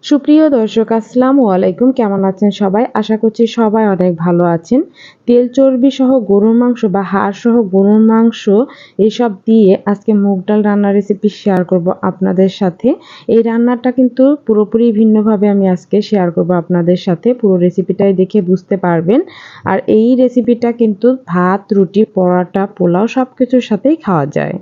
সুপ্রিয় দর্শক আসসালামু আলাইকুম। কেমন আছেন সবাই? আশা করছি সবাই অনেক ভালো আছেন। তেল চর্বি সহ গরুর মাংস বা হাড় সহ গরুর মাংস এসব দিয়ে আজকে মুগ ডাল রান্নার রেসিপি শেয়ার করব আপনাদের সাথে। এই রান্নাটা কিন্তু পুরোপুরি ভিন্নভাবে আমি আজকে শেয়ার করব আপনাদের সাথে। পুরো রেসিপিটাই দেখে বুঝতে পারবেন। আর এই রেসিপিটা কিন্তু ভাত, রুটি, পরোটা, পোলাও সবকিছুর সাথেই খাওয়া যায়।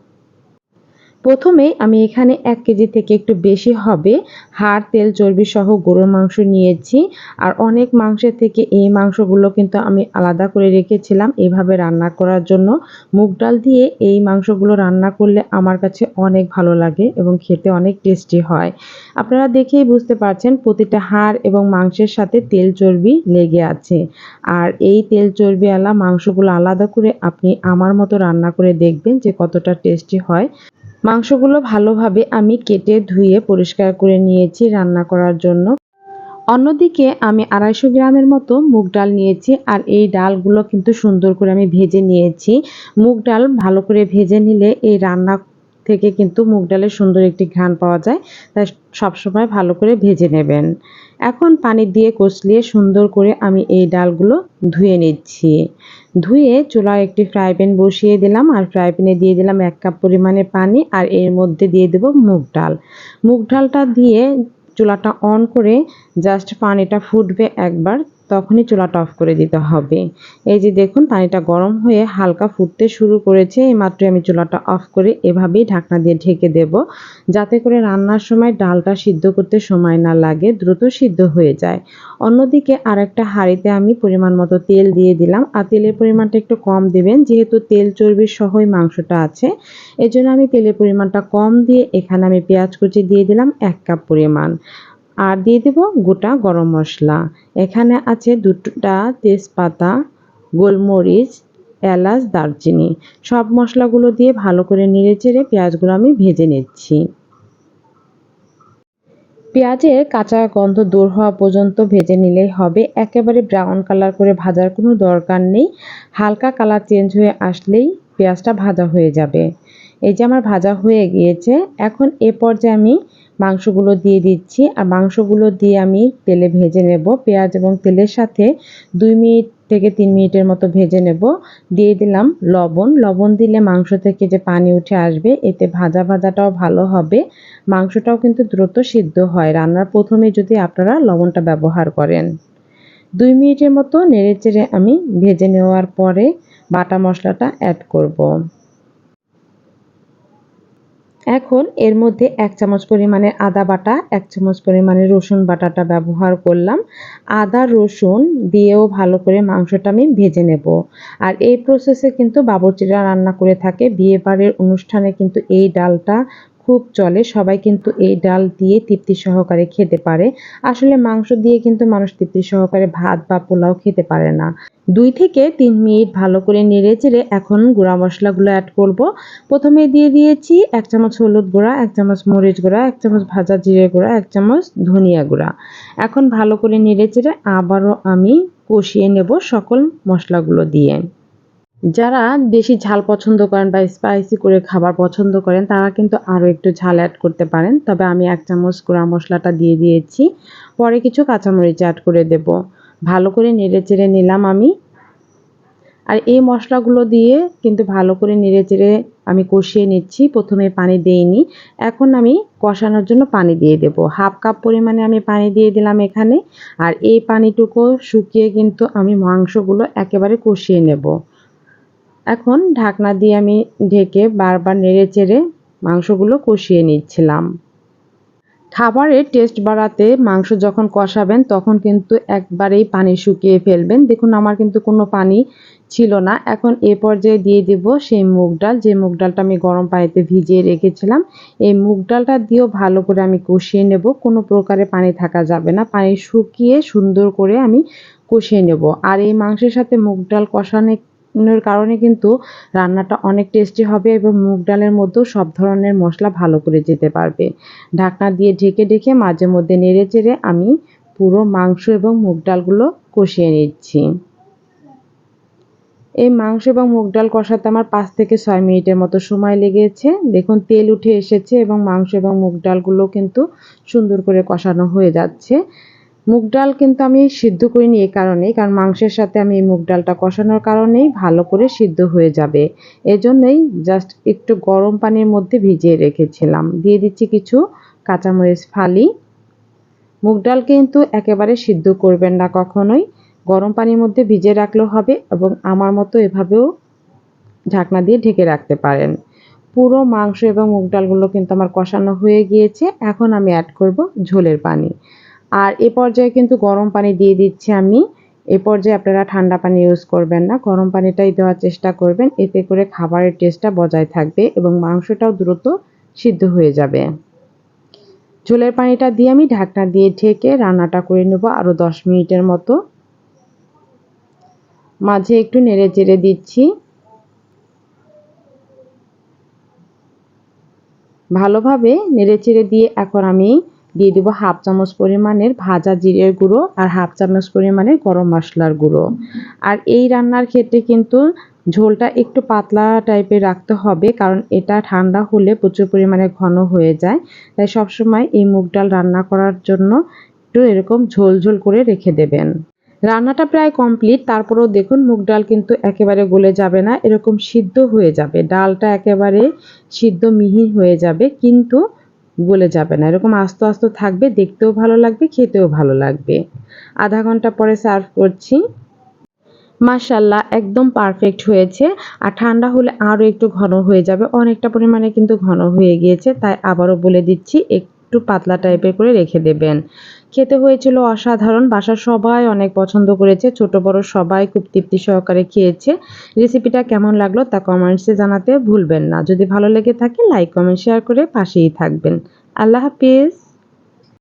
প্রথমেই আমি এখানে ১ কেজি থেকে একটু বেশি হবে হাড়, তেল, চর্বি সহ গরুর মাংস নিয়েছি। আর অনেক মাংসের থেকে এই মাংসগুলো কিন্তু আমি আলাদা করে রেখেছিলাম এভাবে রান্না করার জন্য। মুগ ডাল দিয়ে এই মাংসগুলো রান্না করলে আমার কাছে অনেক ভালো লাগে এবং খেতে অনেক টেস্টি হয়। আপনারা দেখেই বুঝতে পারছেন প্রতিটা হাড় এবং মাংসের সাথে তেল চর্বি লেগে আছে। আর এই তেল চর্বিওয়ালা মাংসগুলো আলাদা করে আপনি আমার মতো রান্না করে দেখবেন যে কতটা টেস্টি হয়। মাংসগুলো ভালোভাবে আমি কেটে ধুয়ে পরিষ্কার করে নিয়েছি রান্না করার জন্য। অন্যদিকে আমি ২৫০ গ্রামের মতো মুগ ডাল নিয়েছি আর এই ডালগুলো কিন্তু সুন্দর করে আমি ভেজে নিয়েছি। মুগ ডাল ভালো করে ভেজে নিলে এই রান্না থেকে কিন্তু মুগ ডালের সুন্দর একটি ঘ্রাণ পাওয়া যায়। তাই সবসময় ভালো করে ভেজে নেবেন। এখন পানি দিয়ে কষলিয়ে সুন্দর করে আমি এই ডালগুলো ধুয়ে নিচ্ছি। ধুয়ে চুলায় একটি ফ্রাই প্যান বসিয়ে দিলাম আর ফ্রাই প্যানে দিয়ে দিলাম ১ কাপ পরিমাণে পানি আর এর মধ্যে দিয়ে দেব মুগ ডাল। মুগ ডালটা দিয়ে চুলাটা অন করে জাস্ট পানিটা ফুটবে একবার, তখনই চুলাটা অফ করে দিতে হবে। এই যে দেখুন পানিটা গরম হয়ে হালকা ফুটতে শুরু করেছে। এইমাত্রই আমি চুলাটা অফ করে এভাবেই ঢাকনা দিয়ে ঢেকে দেব, যাতে করে রান্নার সময় ডালটা সিদ্ধ করতে সময় না লাগে, দ্রুত সিদ্ধ হয়ে যায়। অন্যদিকে আরেকটা হাঁড়িতে আমি পরিমাণ মতো তেল দিয়ে দিলাম আর তেলের পরিমাণটা একটু কম দেবেন, যেহেতু তেল চর্বি সহই মাংসটা আছে। এজন্য আমি তেলের পরিমাণটা কম দিয়ে এখানে আমি পেঁয়াজ কুচি দিয়ে দিলাম ১ কাপ পরিমাণ। আর দিয়ে দেব গোটা গরম মসলা। এখানে আছে ২টা তেজপাতা, গোলমরিচ, এলাচ, দারচিনি। সব মশলাগুলো দিয়ে ভালো করে নেড়েচেড়ে পেঁয়াজগুলো আমি ভেজে নিচ্ছি। পেঁয়াজের কাঁচা গন্ধ দূর হওয়া পর্যন্ত ভেজে নিলেই হবে। একেবারে ব্রাউন কালার করে ভাজার কোনো দরকার নেই। হালকা কালার চেঞ্জ হয়ে আসলেই পেঁয়াজটা ভাজা হয়ে যাবে। এই যে আমার ভাজা হয়ে গিয়েছে। এখন এ পর্যায়ে আমি মাংসগুলো দিয়ে দিচ্ছি আর মাংসগুলো দিয়ে আমি তেলে ভেজে নেব। পেঁয়াজ এবং তেলের সাথে ২ মিনিট থেকে ৩ মিনিটের মতো ভেজে নেব। দিয়ে দিলাম লবণ। লবণ দিলে মাংস থেকে যে পানি উঠে আসবে, এতে ভাজাটাও ভালো হবে। মাংসটাও কিন্তু দ্রুত সিদ্ধ হয় রান্নার প্রথমে যদি আপনারা লবণটা ব্যবহার করেন। ২ মিনিটের মতো নেড়েচেড়ে আমি ভেজে নেওয়ার পরে বাটা মশলাটা অ্যাড করব। এখন এর মধ্যে ১ চামচ পরিমাণে আদা বাটা, ১ চামচ পরিমাণে রসুন বাটাটা ব্যবহার করলাম। আদা, রসুন দিয়েও ভালো করে মাংসটা আমি ভেজে নেব। আর এই প্রসেসে কিন্তু বাবুর্চিরা রান্না করে থাকে। বিয়েবাড়ির অনুষ্ঠানে কিন্তু এই ডালটা খুব চলে। সবাই কিন্তু এই ডাল দিয়ে তৃপ্তি সহকারে খেতে পারে। আসলে মাংস দিয়ে কিন্তু মানুষ তৃপ্তি সহকারে ভাত বা পোলাও খেতে পারে না। ২ থেকে ৩ মিনিট ভালো করে নেড়েচেড়ে এখন গুঁড়া মশলাগুলো অ্যাড করব। প্রথমে দিয়ে দিয়েছি ১ চামচ হলুদ গুঁড়া, ১ চামচ মরিচ গুঁড়া, ১ চামচ ভাজা জিরে গুঁড়া, ১ চামচ ধনিয়া গুঁড়া। এখন ভালো করে নেড়েচেড়ে আবারও আমি কষিয়ে নেব সকল মশলাগুলো দিয়ে। যারা বেশি ঝাল পছন্দ করেন বা স্পাইসি করে খাবার পছন্দ করেন, তারা কিন্তু আরও একটু ঝাল অ্যাড করতে পারেন। তবে আমি ১ চামচ গুঁড়া মশলাটা দিয়ে দিয়েছি। পরে কিছু কাঁচামরিচ অ্যাড করে দেব। ভালো করে নেড়েচেড়ে নিলাম আমি। আর এই মশলাগুলো দিয়ে কিন্তু ভালো করে নেড়েচেড়ে আমি কষিয়ে নিচ্ছি। প্রথমে পানি দেইনি। এখন আমি কষানোর জন্য পানি দিয়ে দেব। ১/২ কাপ পরিমাণে আমি পানি দিয়ে দিলাম এখানে। আর এই পানিটুকু শুকিয়ে কিন্তু আমি মাংসগুলো একেবারে কষিয়ে নেব। এখন ঢাকনা দিয়ে আমি ঢেকে বারবার নেড়েচেড়ে মাংসগুলো কষিয়ে নিচ্ছিলাম। খাবারের টেস্ট বাড়াতে মাংস যখন কষাবেন তখন কিন্তু একবারেই পানি শুকিয়ে ফেলবেন। দেখুন আমার কিন্তু কোনো পানি ছিল না। এখন এ পর্যায়ে দিয়ে দেব সেই মুগ ডাল, যে মুগ ডালটা আমি গরম পানিতে ভিজিয়ে রেখেছিলাম। এই মুগ ডালটা দিয়েও ভালো করে আমি কষিয়ে নেব। কোনো প্রকারে পানি থাকা যাবে না। পানি শুকিয়ে সুন্দর করে আমি কষিয়ে নেব। আর এই মাংসের সাথে মুগ ডাল কষানোর কারণে কিন্তু রান্নাটা অনেক টেস্টি হবে এবং মুগ ডালের মধ্যেও সব ধরনের মশলা ভালো করে যেতে পারবে। ঢাকনা দিয়ে ঢেকে মাঝে মধ্যে নেড়েচেড়ে আমি পুরো মাংস এবং মুগ ডালগুলো কষিয়ে নিচ্ছি। এই মাংস এবং মুগ ডাল কষাতে আমার 5 থেকে 6 মিনিটের মতো সময় লেগেছে। দেখুন তেল উঠে এসেছে এবং মাংস এবং মুগ ডালগুলো কিন্তু সুন্দর করে কষানো হয়ে যাচ্ছে। মুগ ডাল কিন্তু আমি সিদ্ধ করিনি এই কারণেই, কারণ মাংসের সাথে আমি এই মুগ ডালটা কষানোর কারণেই ভালো করে সিদ্ধ হয়ে যাবে। এজন্যই জাস্ট একটু গরম পানির মধ্যে ভিজিয়ে রেখেছিলাম। দিয়ে দিচ্ছি কিছু কাঁচামরিচ ফালি। মুগ ডাল কিন্তু একেবারে সিদ্ধ করবেন না কখনোই। গরম পানির মধ্যে ভিজিয়ে রাখলেও হবে এবং আমার মতো এভাবেও ঢাকনা দিয়ে ঢেকে রাখতে পারেন। পুরো মাংস এবং মুগ ডালগুলো কিন্তু আমার কষানো হয়ে গিয়েছে। এখন আমি অ্যাড করব ঝোলের পানি। আর এ পর্যায়ে কিন্তু গরম পানি দিয়ে দিচ্ছি আমি। এ পর্যায়ে আপনারা ঠান্ডা পানি ইউজ করবেন না, গরম পানিটাই দেওয়ার চেষ্টা করবেন। এতে করে খাবারের টেস্টটা বজায় থাকবে এবং মাংসটাও দ্রুত সিদ্ধ হয়ে যাবে। ঝোলের পানিটা দিয়ে আমি ঢাকনা দিয়ে ঢেকে রান্নাটা করে নেব আরও 10 মিনিটের মতো। মাঝে একটু নেড়ে চেড়ে দিচ্ছি। ভালোভাবে নেড়েচেড়ে দিয়ে এখন আমি দিয়ে দেবো 1/2 চামচ পরিমাণের ভাজা জিরের গুঁড়ো আর 1/2 চামচ পরিমাণের গরম মশলার গুঁড়ো। আর এই রান্নার ক্ষেত্রে কিন্তু ঝোলটা একটু পাতলা টাইপের রাখতে হবে, কারণ এটা ঠান্ডা হলে প্রচুর পরিমাণে ঘন হয়ে যায়। তাই সবসময় এই মুগ ডাল রান্না করার জন্য একটু এরকম ঝোল ঝোল করে রেখে দেবেন। রান্নাটা প্রায় কমপ্লিট, তারপরেও দেখুন মুগ ডাল কিন্তু একেবারে গলে যাবে না, এরকম সিদ্ধ হয়ে যাবে। ডালটা একেবারে সিদ্ধ মিহি হয়ে যাবে কিন্তু গলে যাবে না, এরকম আস্ত আস্ত থাকবে, দেখতেও ভালো লাগবে, খেতেও ভালো লাগবে। আধা ঘন্টা পরে সার্ভ করছি। মাশাআল্লাহ একদম পারফেক্ট হয়েছে। আর ঠান্ডা হলে আরও একটু ঘন হয়ে যাবে, অনেকটা পরিমাণে কিন্তু ঘন হয়ে গিয়েছে। তাই আবারও বলে দিচ্ছি একটু পাতলা টাইপের করে রেখে দেবেন। খেতে হয়েছিল অসাধারণ, বাসার সবাই অনেক পছন্দ করেছে, ছোট বড় সবাই খুব তৃপ্তি সহকারে খেয়েছে। রেসিপিটা কেমন লাগলো তা কমেন্টসে জানাতে ভুলবেন না। যদি ভালো লেগে থাকে লাইক কমেন্ট শেয়ার করে পাশেই থাকবেন। আল্লাহ হাফিজ।